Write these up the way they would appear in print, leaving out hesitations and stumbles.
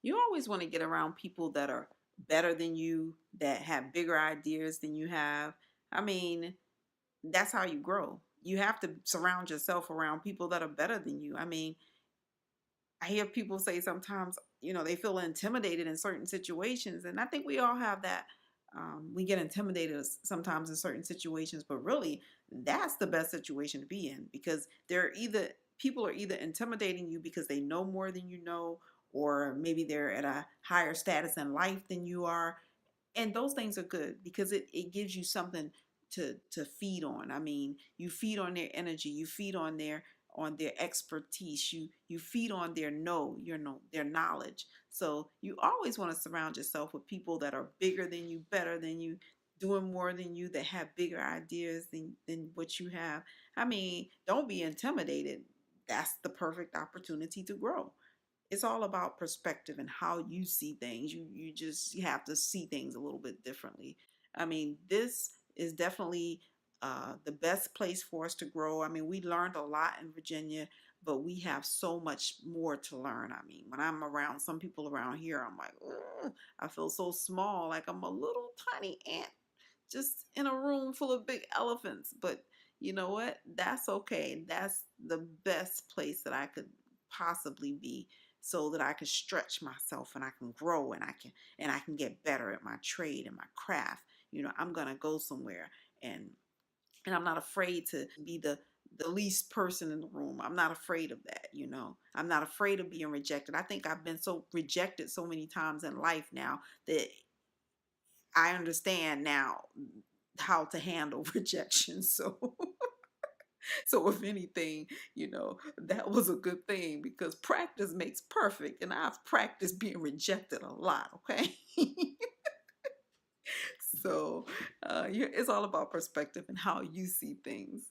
You always want to get around people that are better than you, that have bigger ideas than you have. I mean, that's how you grow. You have to surround yourself around people that are better than you. I mean, I hear people say sometimes, they feel intimidated in certain situations. And I think we all have that. We get intimidated sometimes in certain situations, but really, that's the best situation to be in because people are either intimidating you because they know more than you know, or maybe they're at a higher status in life than you are. And those things are good because it gives you something to feed on. I mean, you feed on their energy, you feed on their expertise, you feed on their knowledge. So you always want to surround yourself with people that are bigger than you, better than you, doing more than you, that have bigger ideas than what you have. I mean, don't be intimidated. That's the perfect opportunity to grow. It's all about perspective and how you see things. You have to see things a little bit differently. I mean, this is definitely the best place for us to grow. I mean, we learned a lot in Virginia, but we have so much more to learn. I mean, when I'm around some people around here, I'm like, "Ugh," I feel so small, like I'm a little tiny ant just in a room full of big elephants. But you know what? That's okay. That's the best place that I could possibly be, so that I can stretch myself and I can grow and I can get better at my trade and my craft. I'm gonna go somewhere, and I'm not afraid to be the least person in the room. I'm not afraid of that. I'm not afraid of being rejected. I think I've been so rejected so many times in life now that I understand now how to handle rejection. So if anything, that was a good thing because practice makes perfect, and I've practiced being rejected a lot. Okay. So it's all about perspective and how you see things.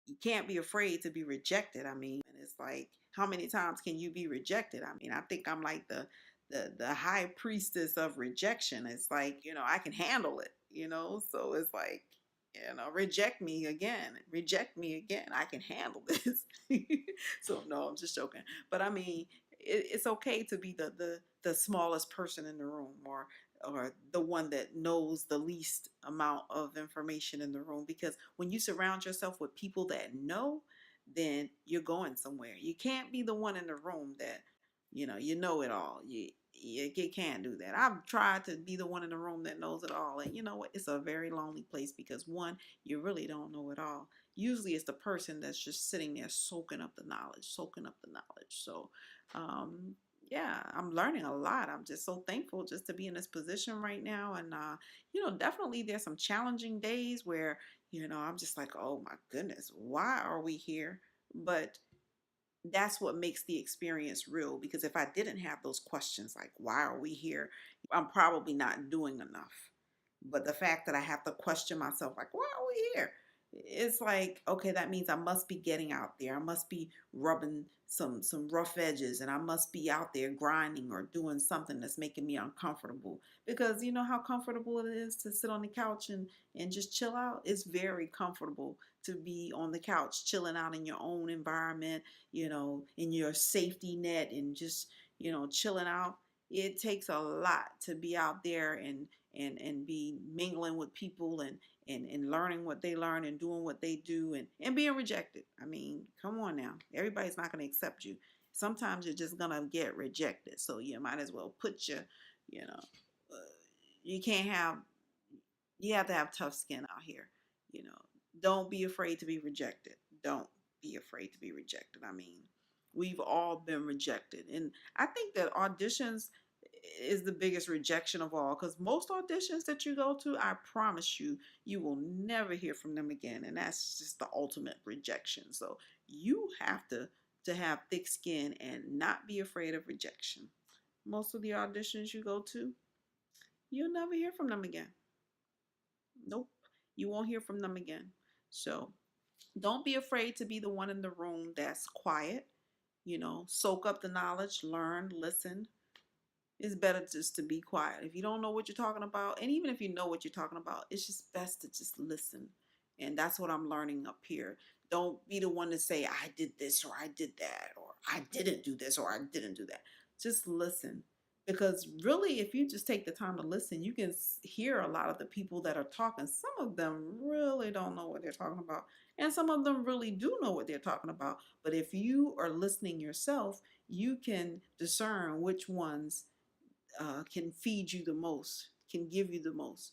You can't be afraid to be rejected. I mean, and it's like, how many times can you be rejected? I mean, I think I'm like the high priestess of rejection. It's like, I can handle it. So it's like, reject me again, reject me again. I can handle this. So no, I'm just joking. But I mean, it's okay to be the smallest person in the room, or the one that knows the least amount of information in the room, because when you surround yourself with people that know, then you're going somewhere. You can't be the one in the room that you know it all. You can't do that. I've tried to be the one in the room that knows it all, and you know what, it's a very lonely place because one, you really don't know it all. Usually it's the person that's just sitting there soaking up the knowledge. So yeah, I'm learning a lot. I'm just so thankful just to be in this position right now. And, definitely there's some challenging days where, I'm just like, oh my goodness, why are we here? But that's what makes the experience real, because if I didn't have those questions, like, why are we here? I'm probably not doing enough. But the fact that I have to question myself, like, why are we here? It's like, okay, that means I must be getting out there. I must be rubbing some rough edges, and I must be out there grinding or doing something that's making me uncomfortable. Because you know how comfortable it is to sit on the couch and just chill out? It's very comfortable to be on the couch, chilling out in your own environment, in your safety net, and just, chilling out. It takes a lot to be out there and be mingling with people and learning what they learn and doing what they do, and being rejected. I mean, come on now. Everybody's not going to accept you. Sometimes you're just going to get rejected. So you might as well you know, you can't have, you have to have tough skin out here. You know, don't be afraid to be rejected. Don't be afraid to be rejected. I mean, we've all been rejected. And I think that auditions is the biggest rejection of all, because most auditions that you go to, I promise you, you will never hear from them again. And that's just the ultimate rejection. So you have to have thick skin and not be afraid of rejection. Most of the auditions you go to, you'll never hear from them again. Nope. You won't hear from them again. So don't be afraid to be the one in the room that's quiet. Soak up the knowledge, learn, listen. It's better just to be quiet. If you don't know what you're talking about, and even if you know what you're talking about, it's just best to just listen. And that's what I'm learning up here. Don't be the one to say, I did this or I did that, or I didn't do this or I didn't do that. Just listen. Because really, if you just take the time to listen, you can hear a lot of the people that are talking. Some of them really don't know what they're talking about, and some of them really do know what they're talking about. But if you are listening yourself, you can discern which ones can feed you the most, can give you the most.